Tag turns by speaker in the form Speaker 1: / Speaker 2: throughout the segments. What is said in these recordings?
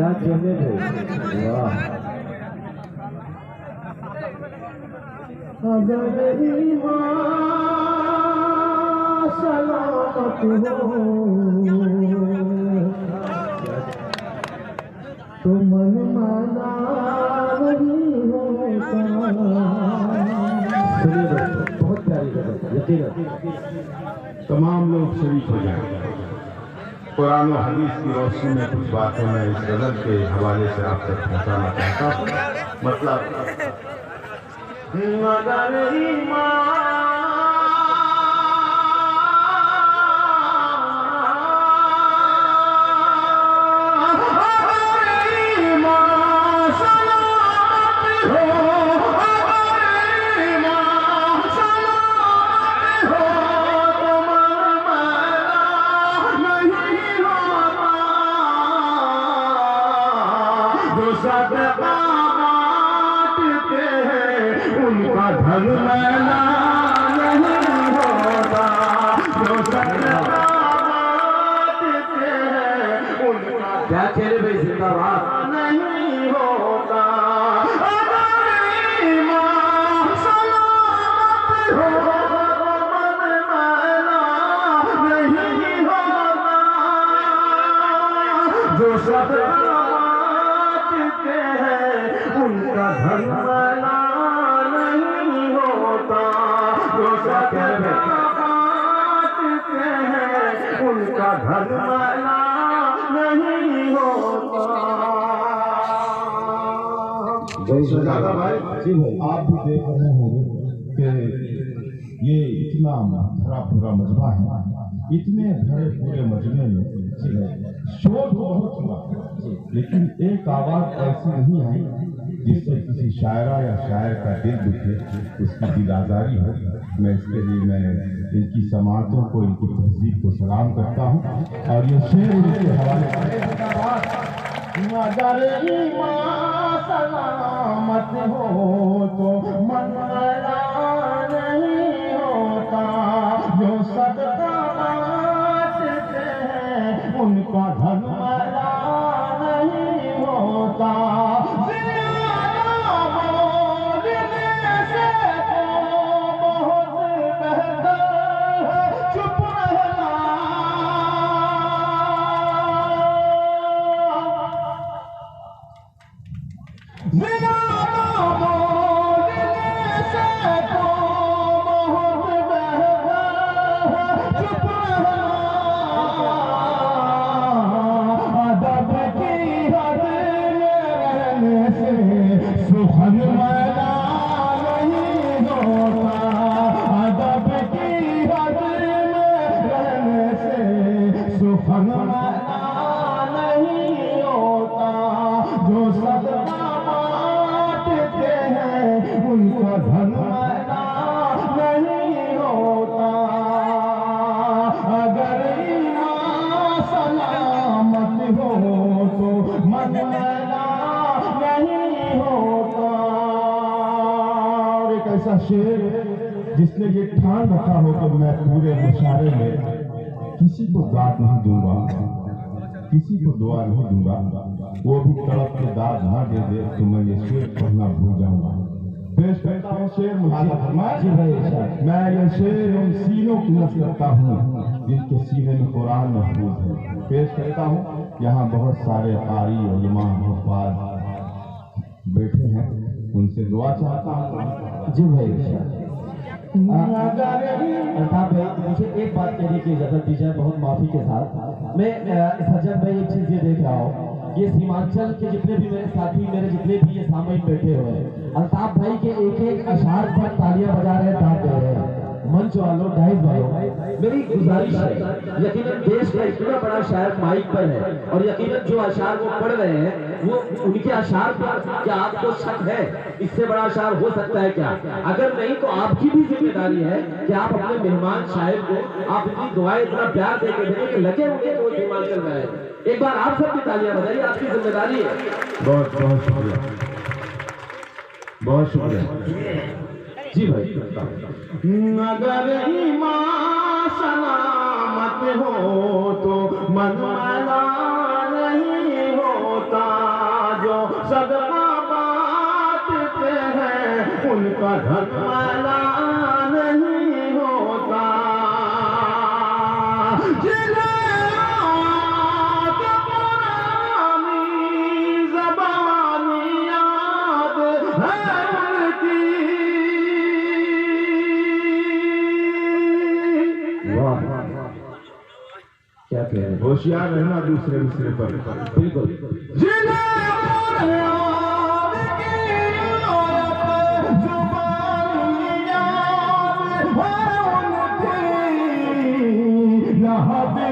Speaker 1: क्या चले गए। वाह अगर ईमान सलामत हो तो मन माना नहीं होता। सुनिए दोस्तों, बहुत प्यारी गजल, यकीनन
Speaker 2: तमाम लोग शरीक हो जाएं। कुरान और हदीस की रोशनी में कुछ बातें मैं इस गजल के हवाले से आप तक पहुंचाना चाहता हूँ। मतलब
Speaker 1: अगर ईमान
Speaker 2: उनका धन मैला नहीं होता, जो सत्य बांटते हैं उनका
Speaker 1: क्या चेहरे पे जिंदाबाद
Speaker 2: नहीं होता। अगर ईमान सलामत हो मन मैला नहीं होता, जो सत्य बांटते हैं उनका धन मैला नहीं होता, जो सत्य बांटते हैं उनका धन मैला नहीं होता।
Speaker 3: दादा भाई जी भाई, आप भी देख रहे होंगे कि ये इतना भरा पूरा मजमा है, इतने भरे पूरे मजमे में शोर बहुत हुआ, लेकिन एक आवाज ऐसी नहीं आई जिससे किसी शायरा या शायर का दिल दुखे, उसकी दिल आजारी हो। मैं इसके लिए मैं इनकी समातों को, इनकी तहजीब को सलाम करता हूँ और ये शेर इनके हवाले
Speaker 1: अगर ईमान सलामत हो तो मन मैला नहीं होता, जो सदका बांटते हैं उनका धन मैला नहीं होता।
Speaker 3: ऐसा शेर जिसने ये ठान रखा हो कि मैं पूरे मुशायरे में किसी को दाद नहीं दूंगा, किसी को दुआ नहीं दूंगा, वो भी तड़प के दाद ना दे दे तो मैं ये शेर पढ़ना भूल जाऊंगा। पेश करता हूँ शेर मैं ये शेर उन सीनों की नस्ल करता हूँ जिनके सीने में कुरान महफूज है। पेश करता हूँ, यहाँ बहुत सारे कारी उलमा हुफ़ाज़ बैठे हैं, उनसे दुआ चाहता हूँ।
Speaker 1: जी भाई अल्ताफ भाई, मुझे एक बात कहने की इजाजत दीजिए बहुत माफी के साथ। मैं सज्जन भाई एक चीज ये देख रहा हूँ, ये सीमांचल के जितने भी मेरे साथी, मेरे जितने भी ये सामयिक बैठे हुए हैं, अल्ताफ भाई के एक एक अशार पर तालियां बजा रहे हैं, दाद दे रहे हैं। मंच वालों, डाइस वालों, मेरी गुजारिश है, यकीनन देश का इतना बड़ा शायर माइक पर है और यकीनन जो अशार वो पढ़ रहे हैं वो उनके अशार पर क्या आपको शक है इससे बड़ा अशार हो सकता है क्या? अगर नहीं तो आपकी भी जिम्मेदारी है कि आप अपने मेहमान शायर को आप इतनी दुआएं, इतना प्यार दे के देंगे कि लगे होंगे वो सीमांचल में है। एक बार आप सबकी तालियां बजाइए, आपकी जिम्मेदारी है।
Speaker 2: बहुत बहुत शुक्रिया, बहुत शुक्रिया।
Speaker 1: जी भाई,
Speaker 3: अगर ईमान सलामत हो तो मन मैला नहीं होता, ان کا دھن مالا نہیں ہوتا
Speaker 1: کیا کہہ رہے ہیں؟
Speaker 3: ہوشیار رہنا دوسرے پر
Speaker 1: بالکل لہر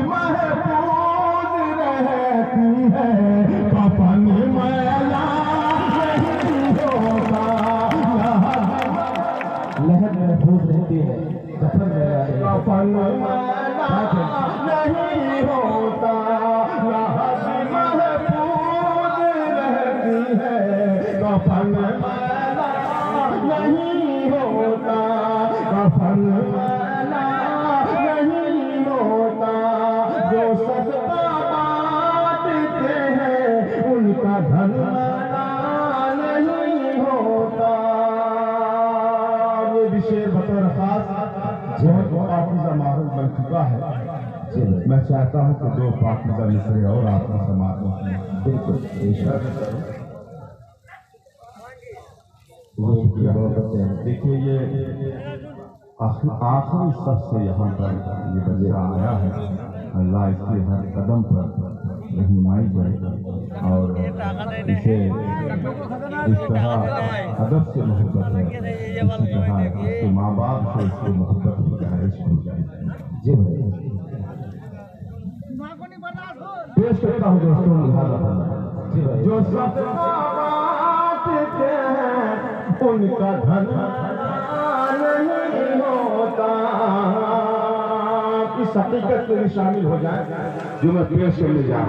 Speaker 1: محفوظ رہتی ہے سفر
Speaker 3: نہیں ہوتا محفوظ رہتی ہے کفن میلا نہیں ہوتا کفن میلا نہیں ہوتا جو صدقہ بانٹتے ہیں ان کا دھن میلا نہیں ہوتا یہ بھی شعر بطور خاص بہت پاکیزہ ماحول بن چکا ہے میں چاہتا ہوں کہ دو پاکیزہ مصرے اور آپ کو سماعت میں
Speaker 1: بالکل
Speaker 3: دیکھیے یہ آخری سب سے یہاں پر یہ بچہ آیا ہے اللہ اس کے ہر قدم پر رہنمائی کرے اور اسے اس طرح ادب سے محبت ہے اسی طرح اس کے ماں باپ سے اس کی محبت کی گہرائش ہو جائے پیش کرتا ہوں دوستوں لہٰذا جو سب بانٹتے ہیں ان کا دھن نہیں ہوتا اس حقیقت میں شامل ہو جائے جو میں پیش کرنے جا رہا ہوں